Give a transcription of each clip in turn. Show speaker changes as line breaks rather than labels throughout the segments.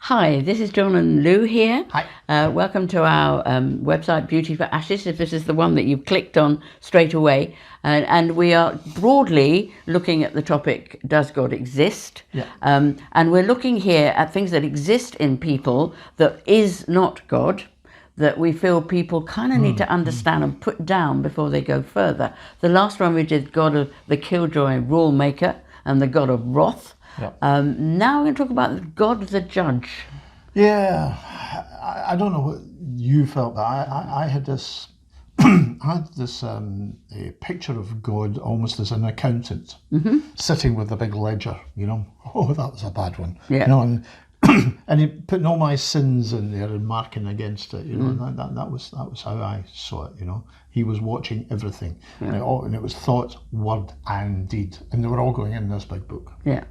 Hi, this is John and Lou here.
Hi.
Welcome to our website, Beauty for Ashes, if this is the one that you've clicked on straight away. And we are broadly looking at the topic, does God exist?
Yeah.
And we're looking here at things that exist in people that is not God, that we feel people kind of need to understand and put down before they go further. The last one we did, God of the killjoy rule maker and the God of wrath.
Yeah.
Now we're going to talk about God the judge.
Yeah, I don't know what you felt, but I had this a picture of God almost as an accountant sitting with a big ledger. Oh, that was a bad one.
Yeah.
And he putting all my sins in there and marking against it. That was how I saw it. He was watching everything, and it was thought, word, and deed, and they were all going in this big book.
Yeah.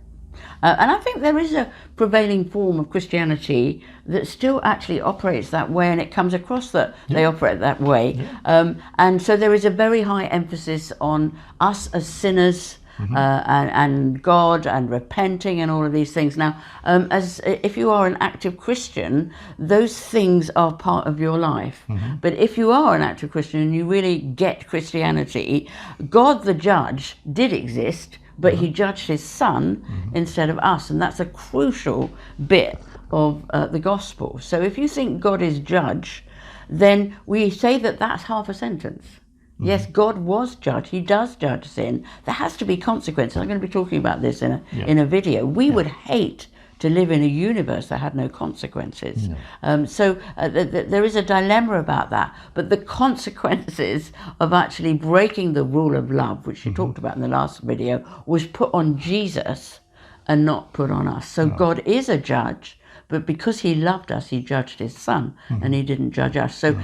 And I think there is a prevailing form of Christianity that still actually operates that way, and it comes across that they operate that way.
Yeah.
And so there is a very high emphasis on us as sinners, and God and repenting and all of these things. Now, as if you are an active Christian, those things are part of your life. But if you are an active Christian and you really get Christianity, God the judge did exist, but he judged his son instead of us. And that's a crucial bit of the gospel. So if you think God is judge, then we say that that's half a sentence. Yes, God was judge. He does judge sin. There has to be consequences. I'm going to be talking about this in a video. We would hate to live in a universe that had no consequences. So there is a dilemma about that. But the consequences of actually breaking the rule of love, which you talked about in the last video, was put on Jesus and not put on us. So God is a judge, but because he loved us, he judged his son, and he didn't judge us. So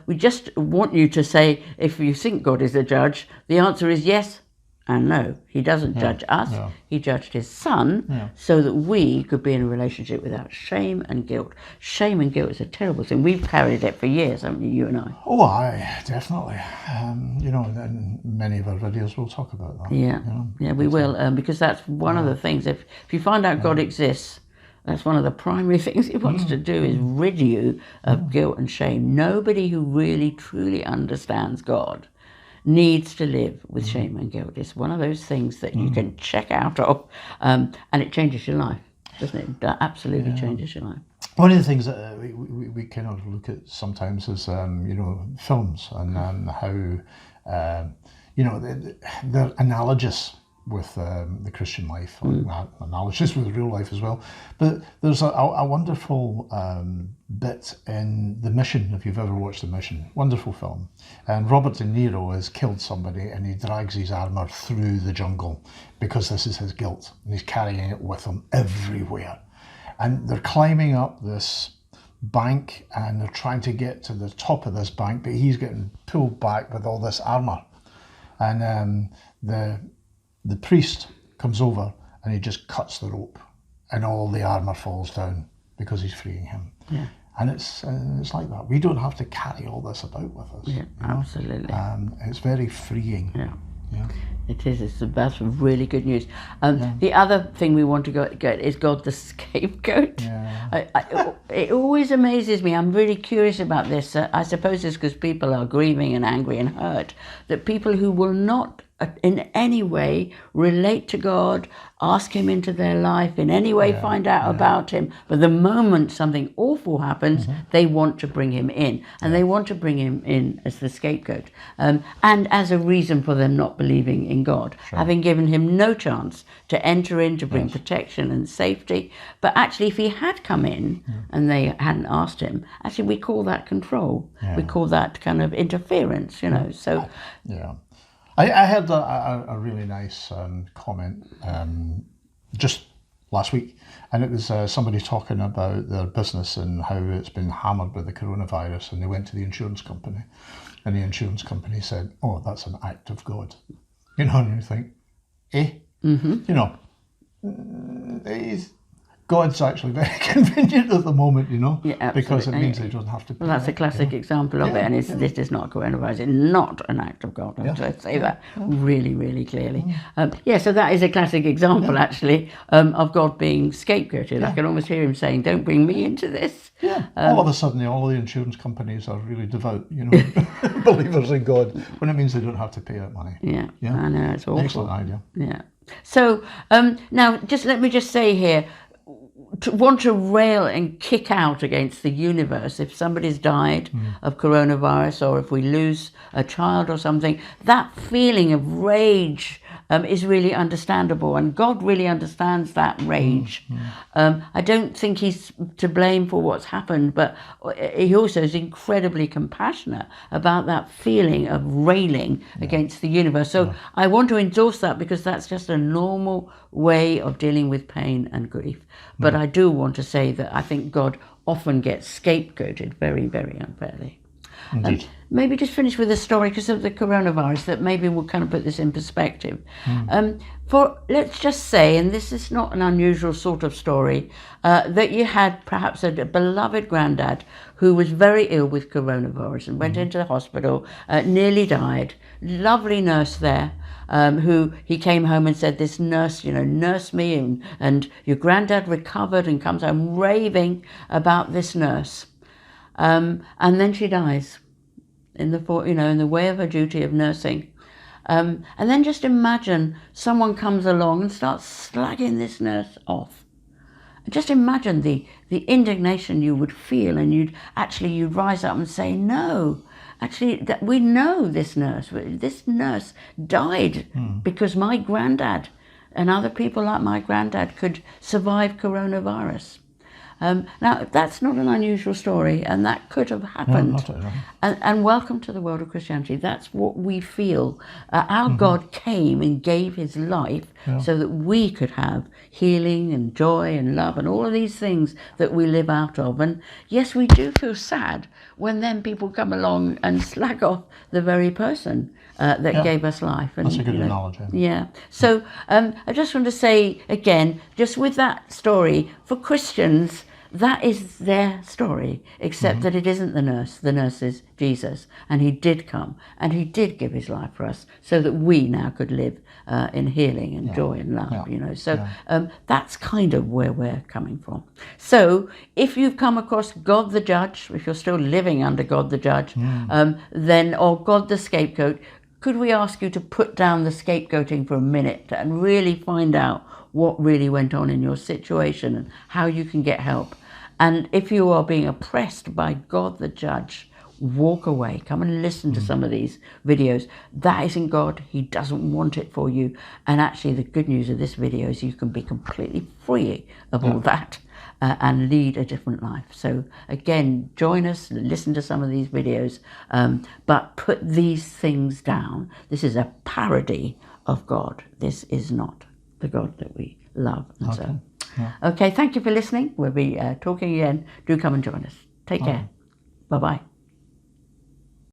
we just want you to say, if you think God is a judge, the answer is yes and no. He doesn't judge us. He judged his son so that we could be in a relationship without shame and guilt. Shame and guilt is a terrible thing. We've carried it for years, haven't you, you and I?
Oh, aye, definitely. In many of our videos we'll talk about that.
Yeah, we will, because that's one of the things. If you find out God exists, that's one of the primary things he wants to do, is rid you of guilt and shame. Nobody who really, truly understands God needs to live with shame and guilt. It's one of those things that you can check out of, and it changes your life, doesn't it? That absolutely changes your life.
One of the things that we kind of look at sometimes is, films and how, they're analogous with the Christian life, analogous with real life as well. But there's a wonderful bit in The Mission, if you've ever watched The Mission. Wonderful film. And Robert De Niro has killed somebody and he drags his armour through the jungle because this is his guilt. And he's carrying it with him everywhere. And they're climbing up this bank and they're trying to get to the top of this bank, but he's getting pulled back with all this armour. And the priest comes over and he just cuts the rope and all the armour falls down because he's freeing him.
Yeah.
And it's like that. We don't have to carry all this about with us.
Yeah, absolutely.
It's very freeing.
Yeah. It is. That's really good news. The other thing we want to get is God the scapegoat. It always amazes me. I'm really curious about this. I suppose it's because people are grieving and angry and hurt, that people who will not in any way relate to God, ask him into their life, in any way find out about him, but the moment something awful happens, they want to bring him in, and they want to bring him in as the scapegoat, and as a reason for them not believing in God, having given him no chance to enter in to bring protection and safety. But actually, if he had come in and they hadn't asked him, actually we call that control. We call that kind of interference, so
I heard a really nice comment just last week, and it was somebody talking about their business and how it's been hammered with the coronavirus, and they went to the insurance company, and the insurance company said, "Oh, that's an act of God," and you think, God's actually very convenient at the moment, you know,
Yeah,
because it
absolutely.
means he doesn't have to pay.
Well, that's a classic example of it, and this is not coronavirus. It's not an act of God. I'm trying to say that really, really clearly. So that is a classic example, actually, of God being scapegoated. I can almost hear him saying, "Don't bring me into this."
Yeah. All of a sudden, all the insurance companies are really devout, you know, believers in God, when it means they don't have to pay out money.
Yeah, I know, it's awful.
Excellent idea.
Yeah. So now, let me just say here, to want to rail and kick out against the universe if somebody's died of coronavirus, or if we lose a child or something, that feeling of rage is really understandable, and God really understands that rage. I don't think he's to blame for what's happened, but he also is incredibly compassionate about that feeling of railing against the universe. So I want to endorse that, because that's just a normal way of dealing with pain and grief. But I do want to say that I think God often gets scapegoated very, very unfairly. Maybe just finish with a story, because of the coronavirus, that maybe will kind of put this in perspective. For let's just say, and this is not an unusual sort of story, that you had perhaps a beloved granddad who was very ill with coronavirus and went into the hospital, nearly died. Lovely nurse there. Who he came home and said, this nurse, nursed me, and your granddad recovered, and comes home raving about this nurse. And then she dies in the way of her duty of nursing. And then just imagine someone comes along and starts slagging this nurse off. Just imagine the indignation you would feel, and you'd rise up and say, no, actually, that we know this nurse. This nurse died because my granddad and other people like my granddad could survive coronavirus. Now, that's not an unusual story, and that could have happened.
No, not at all.
And welcome to the world of Christianity. That's what we feel. Our God came and gave his life so that we could have healing and joy and love and all of these things that we live out of. And yes, we do feel sad when then people come along and slag off the very person that gave us life. And,
that's a good analogy.
Yeah. So I just want to say again, just with that story, for Christians, that is their story, except that it isn't the nurse. The nurse is Jesus, and he did come, and he did give his life for us, so that we now could live in healing and joy and love. So that's kind of where we're coming from. So if you've come across God the Judge, if you're still living under God the Judge, then, or God the Scapegoat, could we ask you to put down the scapegoating for a minute and really find out what really went on in your situation and how you can get help? And if you are being oppressed by God the Judge, walk away. Come and listen to some of these videos. That isn't God. He doesn't want it for you. And actually, the good news of this video is you can be completely free of all that and lead a different life. So again, join us, listen to some of these videos, but put these things down. This is a parody of God. This is not the God that we love. And so, okay, thank you for listening. We'll be talking again. Do come and join us. Take care. Bye-bye.